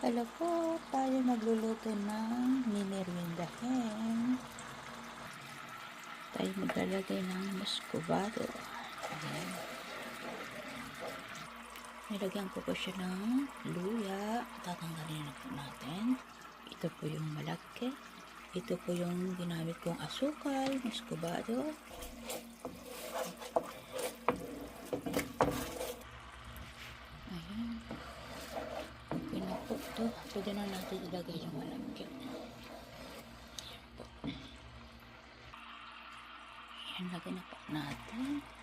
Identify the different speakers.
Speaker 1: Hello po, tayo magluluto ng mimeriendahin. Tayo maglalagay ng muscovado. Ayan. Nilagyan ko po siya ng luya. Tatanggalin na po natin. Ito po yung malaki. Ito po yung ginamit kong asukal, muscovado. Ayan. Okay na po ito. Pwede na natin ilagay yung malaki. Ayan po. Ayan, lagyan na po natin.